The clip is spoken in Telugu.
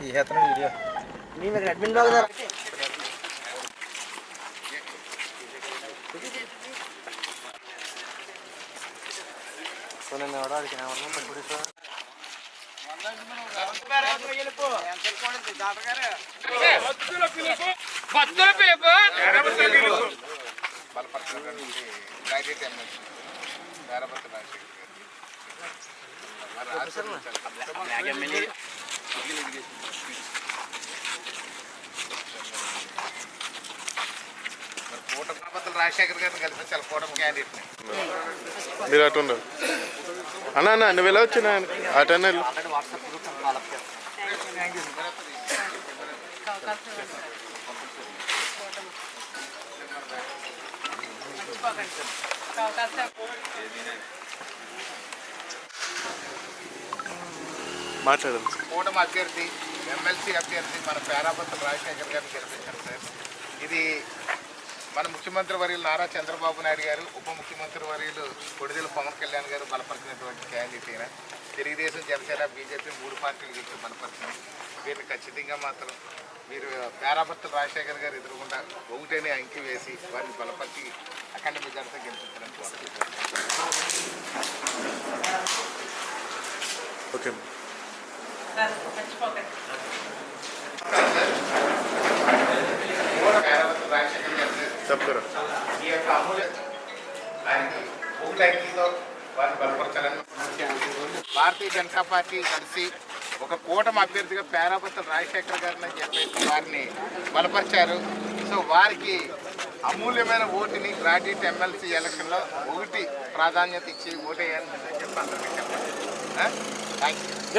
తీసేస్తున్నాడు వీడియో. మీరు అడ్మిన్ బాగా నేను ఎవడానికి పట్టుబడి సార్ రాజశేఖర్ గారిని కలిసి కూటమి క్యాండిడేట్ మీరు అటు ఉన్నారు అన్న నువ్వు ఎలా వచ్చినా అటన్న మాట్లాడండి. కూటమి అభ్యర్థి ఎమ్మెల్సీ అభ్యర్థి మన పేరాపత్రులు రాజశేఖర్ గారిని గెలిపించారు సార్. ఇది మన ముఖ్యమంత్రి వర్యులు నారా చంద్రబాబు నాయుడు గారు, ఉప ముఖ్యమంత్రి వర్యులు కొడిదెల పవన్ కళ్యాణ్ గారు బలపరిచినటువంటి క్యాండిడేట్ అయినా తెలుగుదేశం, జనసేన, బీజేపీ 3 పార్టీలు గెలిచి బలపరిచినాయి. వీరిని ఖచ్చితంగా మాత్రం మీరు పేరాపత్రులు రాజశేఖర్ గారు ఎదురుకుండా ఒకటేనే అంకి వేసి వారిని బలపరిచి అఖండ మెజార్టీతో గెలిపించడానికి ఓకే రాజశేఖర్ గారు చెప్తారా ఈ యొక్క అమూల్య ఆయనకి ఒకటి అంకితో వారిని బలపరచాలని భారతీయ జనతా పార్టీ కలిసి ఒక కూటమి అభ్యర్థిగా పేరాపత్రులు రాజశేఖర్ గారిని చెప్పేసి వారిని బలపరిచారు. సో వారికి అమూల్యమైన ఓటుని గ్రాడ్యుయేట్ ఎమ్మెల్సీ ఎలక్షన్లో ఒకటి ప్రాధాన్యత ఇచ్చి ఓటేయాలని చెప్పి అందరికీ చెప్పండి. Thank you.